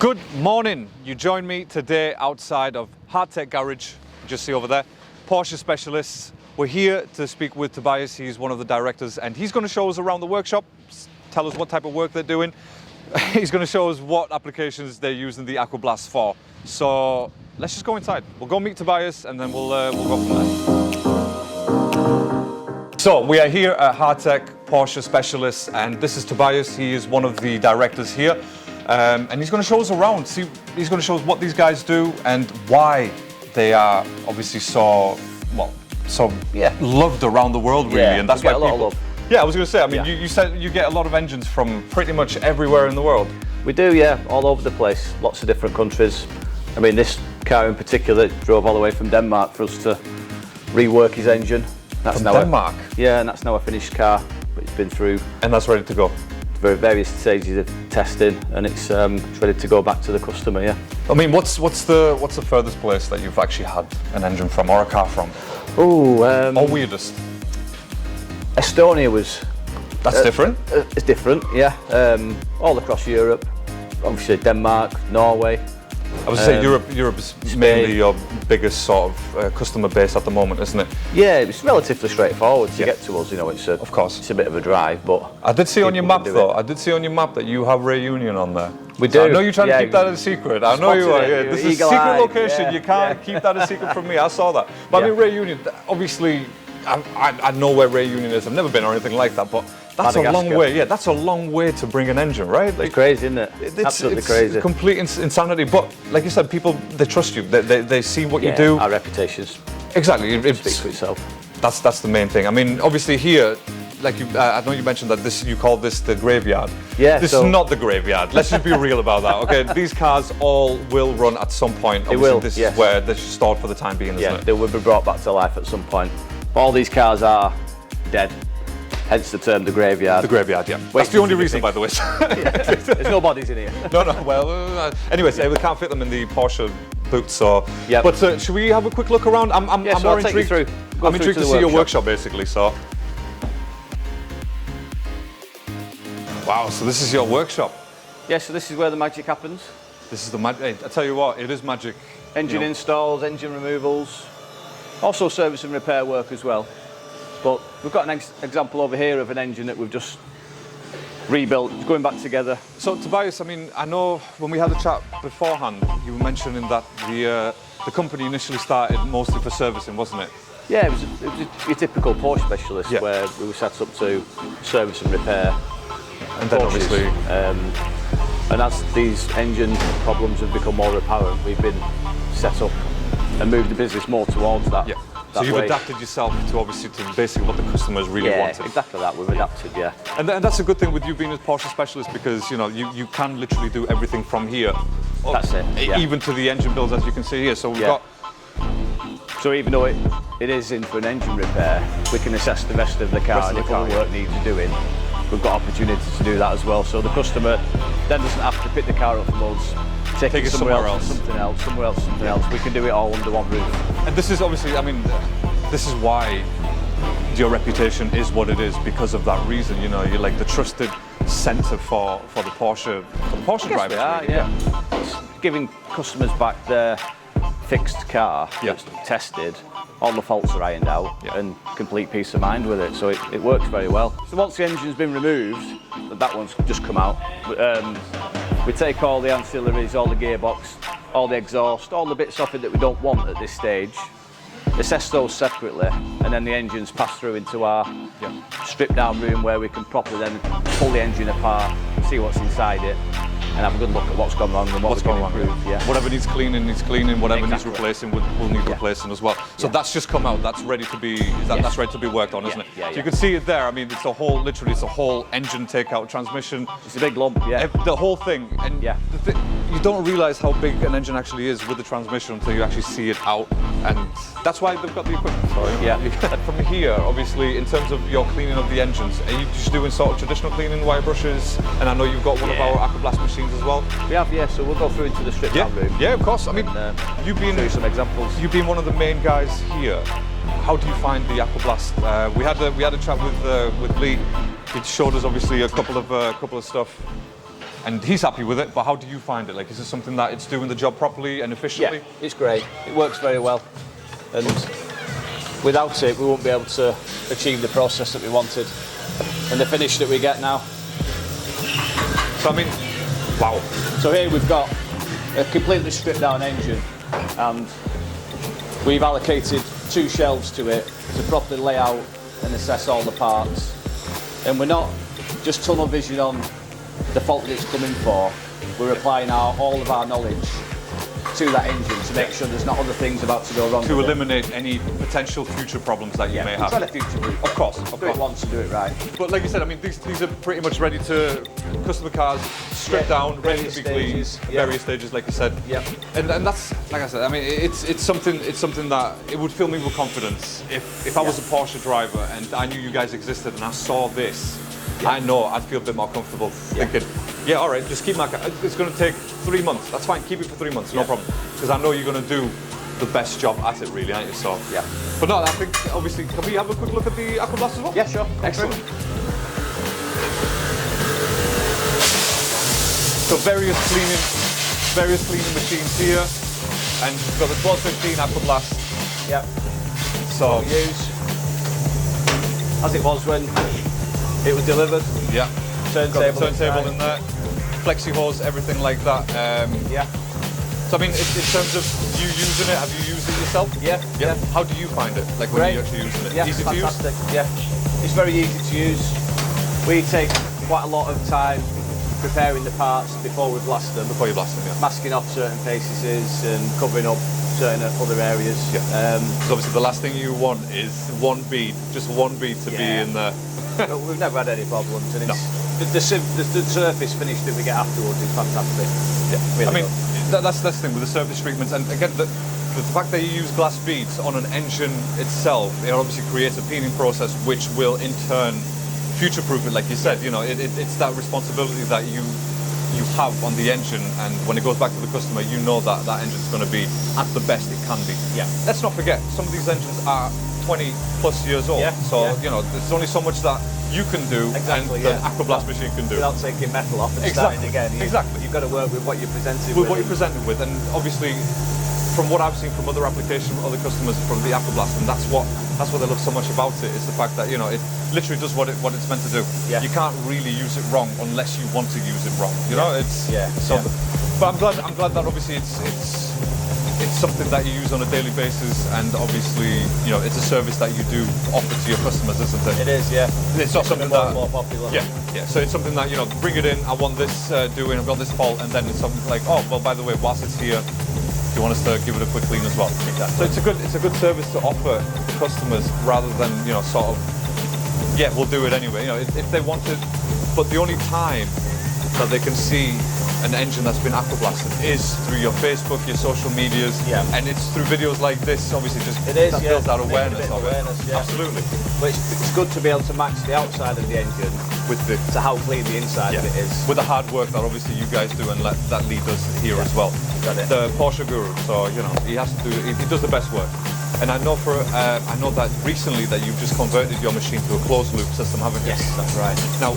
Good morning. You join me today outside of Hartech garage, just see over there, Porsche specialists. We're here to speak with Tobias. He's one of the directors and he's going to show us around the workshop, tell us what type of work they're doing. He's going to show us what applications they're using the Aquablast for. So let's just go inside. We'll go meet Tobias and then we'll go from there. So we are here at Hartech Porsche specialists and this is Tobias. He is one of the directors here. And he's going to show us around. He's going to show us what these guys do and why they are obviously so loved around the world, really. Yeah, and that's why people. Yeah, I was going to say. I mean, Yeah. you said you get a lot of engines from pretty much everywhere in the world. We do, yeah, all over the place, lots of different countries. I mean, this car in particular drove all the way from Denmark for us to rework his engine. That's From now Denmark? Yeah, and that's now a finished car, but it's been through And that's ready to go. various stages of testing, and it's ready to go back to the customer. Yeah. I mean, what's the furthest place that you've actually had an engine from or a car from? Oh, Or weirdest? Estonia was. That's different. It's different, yeah. All across Europe, obviously Denmark, Norway. I was say Europe is mainly your biggest sort of customer base at the moment, isn't it? Yeah, it's relatively straightforward to get to us. You know, it's Of course. it's a bit of a drive, but I did see on your people map can do though. it. I did see on your map that you have reunion on there. We So do. I know you're trying to keep that a secret. I know you are. Spotted it. Yeah, this is a Eagle secret eye. location. Yeah, You can't yeah. keep that a secret from me. I saw that. But I mean, reunion. Obviously, I know where reunion is. I've never been or anything like that. But that's a long Madagascar. way. Yeah, that's a long way to bring an engine, right? Like, it's crazy, isn't it? it's Absolutely crazy. Complete insanity. But like you said, people they trust you. They see what you Yeah, do. Our reputations Exactly. speak for itself. That's the main thing. I mean, obviously here, like I know you mentioned that you call this the graveyard. Yeah, This so- is not the graveyard. Let's just be real about that, okay? These cars all will run at some point. They Obviously, will, This yes. is where they're stored for the time being, isn't Yeah, it? they will be brought back to life at some point. But all these cars are dead, hence the term the graveyard. The graveyard, yeah. Wait, That's the only specific reason, by the way. There's no bodies in here. No, well, anyways, we can't fit them in the Porsche boot, so. Yep. But should we have a quick look around? I'm Yeah, so more I'll take you intrigued. through. Go I'm through intrigued to to the see your workshop. workshop, basically, so. Wow, so this is your workshop. Yeah, so this is where the magic happens. This is the magic. Hey, I tell you what, it is magic. Engine You know. installs, engine removals, also service and repair work as well. But we've got an example over here of an engine that we've just rebuilt, it's going back together. So Tobias, I mean, I know when we had a chat beforehand, you were mentioning that the company initially started mostly for servicing, wasn't it? Yeah, it was your typical Porsche specialist, Yeah. where we were set up to service and repair. And then Porsches. obviously, And as these engine problems have become more apparent, we've been set up and moved the business more towards that. yeah. So that you've way. adapted yourself to obviously to basically what the customers really Yeah, wanted. exactly that. We've adapted, yeah. And that's a good thing with you being a Porsche specialist because you know you can literally do everything from here. That's it, yeah. Even to the engine builds, as you can see here. So we've Yeah. got. So even though it is in for an engine repair, we can assess the rest of the car, Rest of and the if car, other work needs doing, we've got opportunity to do that as well. So the customer then doesn't have to pick the car up from us, take Take it it somewhere somewhere else, else. something else, somewhere else, something else. We can do it all under one roof. And this is obviously, I mean, this is why your reputation is what it is because of that reason. You know, you're like the trusted centre for the Porsche drivers. We are, really. yeah. It's giving customers back their fixed car Yeah. that's tested, all the faults are ironed out, Yeah. and complete peace of mind with it. So it works very well. So once the engine's been removed, that one's just come out. We take all the ancillaries, all the gearbox, all the exhaust, all the bits off it that we don't want at this stage, assess those separately, and then the engine's passed through into our stripped down room where we can properly then pull the engine apart, see what's inside it, and have a good look at what's gone wrong and what What's we can going on? improve. Yeah. Whatever needs cleaning needs cleaning. Whatever Exactly. needs replacing will need replacing as well. So Yeah. that's just come out. That's ready to be. That's ready to be worked on, isn't it? Yeah, So yeah. you can see it there. I mean, it's a whole. Literally, it's a whole engine takeout, transmission, It's a big lump, yeah. the whole thing. And Yeah. you don't realise how big an engine actually is with the transmission until you actually see it out. And that's why they've got the equipment for it. Yeah. And from here, obviously, in terms of your cleaning of the engines, are you just doing sort of traditional cleaning, wire brushes? And I know you've got one of Yeah. our Aquablast machines as well. We have, yeah, so we'll go through into the strip down room. Yeah, of course. I mean, And, you being show you some examples. you being one of the main guys here, how do you find the Aquablast? We had a chat with Lee. He showed us obviously a couple of stuff. and he's happy with it. But how do you find it? Like, is it something that it's doing the job properly and efficiently? Yeah, it's great. It works very well, and without it, we won't be able to achieve the process that we wanted and the finish that we get now. So I mean, wow. So here we've got a completely stripped down engine, and we've allocated 2 shelves to it to properly lay out and assess all the parts. And we're not just tunnel vision on the fault that it's coming for, we're applying all of our knowledge to that engine to make sure there's not other things about to go wrong. To eliminate any potential future problems that you may have. Try to future-proof. Of course, Do it once and do it right. But like you said, I mean, these are pretty much ready to customer cars, stripped down, ready to be cleaned, various stages, like you said. Yeah. And that's, like I said, I mean, it's something that it would fill me with confidence if I was a Porsche driver and I knew you guys existed and I saw this. I know I'd feel a bit more comfortable thinking, yeah, all right, just keep my car. It's going to take 3 months. That's fine. Keep it for 3 months, no problem. Because I know you're going to do the best job at it, really, aren't you? So, yeah. But no, I think obviously, can we have a quick look at the Aquablast as well? Yeah, sure. Excellent. So various cleaning machines here, and we've got the 1215 Aquablast. Yep. So use as it was when it was delivered. Yeah. Turntable in there. Flexi hose, everything like that. Yeah. So I mean, in terms of you using it, have you used it yourself? Yeah. Yeah. How do you find it? Like when you're actually using it? Yeah, Easy fantastic. to use? Yeah. It's very easy to use. We take quite a lot of time preparing the parts before we blast them. Before you blast them, yeah. Masking off certain faces and covering up certain other areas. Yeah. Because obviously the last thing you want is just one bead to be in there. But we've never had any problems, and it's, the surface finish that we get afterwards is fantastic. Yeah. Really I mean, that's the thing with the surface treatments, and again, the fact that you use glass beads on an engine itself, it obviously creates a peening process, which will in turn future-proof it, like you said. You know, it's that responsibility that you have on the engine, and when it goes back to the customer, you know that that engine's going to be at the best it can be. Yeah. Let's not forget, some of these engines are 20 plus years old, so you know there's only so much that you can do and the Aquablast machine can do without taking metal off and starting again. You've got to work with what you're presented with. What you're presented with, and obviously from what I've seen from other applications, other customers from the Aquablast, and that's what they love so much about it, is the fact that, you know, it literally does what it's meant to do. Yeah. You can't really use it wrong unless you want to use it wrong. You know, it's so. Yeah. But I'm glad that obviously it's something that you use on a daily basis, and obviously, you know, it's a service that you do offer to your customers, isn't it? It is, yeah. It's not something more and more popular. Yeah. So it's something that, you know, bring it in. I want this doing. I've got this fault, and then it's something like, oh, well, by the way, whilst it's here, do you want us to give it a quick clean as well? Exactly. So it's a good service to offer to customers, rather than, you know, sort of, yeah, we'll do it anyway. You know, if they want it, but the only time that they can see an engine that's been aquablasted is through your Facebook, your social medias, and it's through videos like this. Obviously, just builds that awareness of it. Absolutely. But it's good to be able to match the outside of the engine with to how clean the inside of it is. With the hard work that obviously you guys do, and that Lee does here as well. The Porsche guru, so you know he has to do. He does the best work. And I know that recently that you've just converted your machine to a closed loop system, haven't you? Yes, that's right. Now,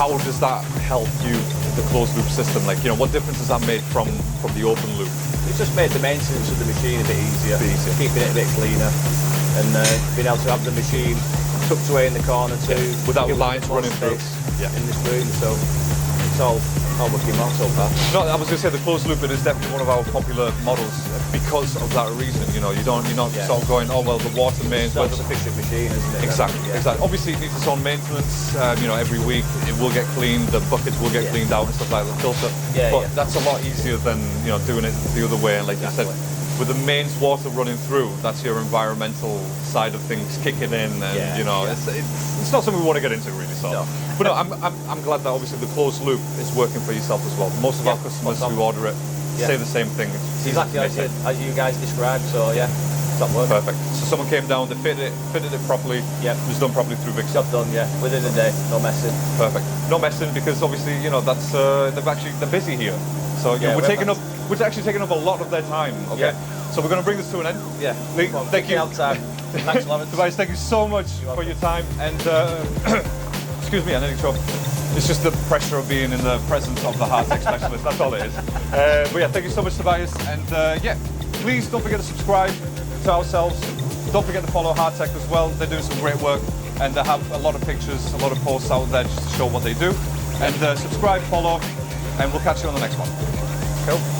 how does that help you, the closed loop system? Like, you know, what difference has that made from the open loop? It's just made the maintenance of the machine a bit easier, keeping it a bit cleaner, and being able to have the machine tucked away in the corner too, without lines running through in this room. So it's all working well so far. No, I was going to say the closed loop is definitely one of our popular models because of that reason. You know, you're not sort of going, oh well, the water mains. It's a self-sufficient machine, isn't it? Exactly. Obviously, it needs its own maintenance. You know, every week it will get cleaned. The buckets will get cleaned out and stuff like that. The filter. But that's a lot easier than, you know, doing it the other way. And like you said, with the mains water running through, that's your environmental side of things kicking in, and you know, it's not something we want to get into really. So, but no, I'm glad that obviously the closed loop is working for yourself as well. Most of our customers who order it say the same thing. It's exactly as you guys described. So that worked. Perfect. So someone came down, they fitted it properly. It was done properly through Vixen. Job done. Within a day, no messing. Perfect. No messing, because obviously, you know, that's they're busy here. So we're actually taking up a lot of their time. Okay. So we're going to bring this to an end. Lee, thank you. Thanks, Lawrence. Tobias, thank you so much for your time, and Excuse me, I nearly choked. It's just the pressure of being in the presence of the Hartech specialist. That's all it is. But yeah, thank you so much, Tobias. And yeah, please don't forget to subscribe to ourselves. Don't forget to follow Hartech as well. They're doing some great work, and they have a lot of pictures, a lot of posts out there just to show what they do. And subscribe, follow, and we'll catch you on the next one. Cool.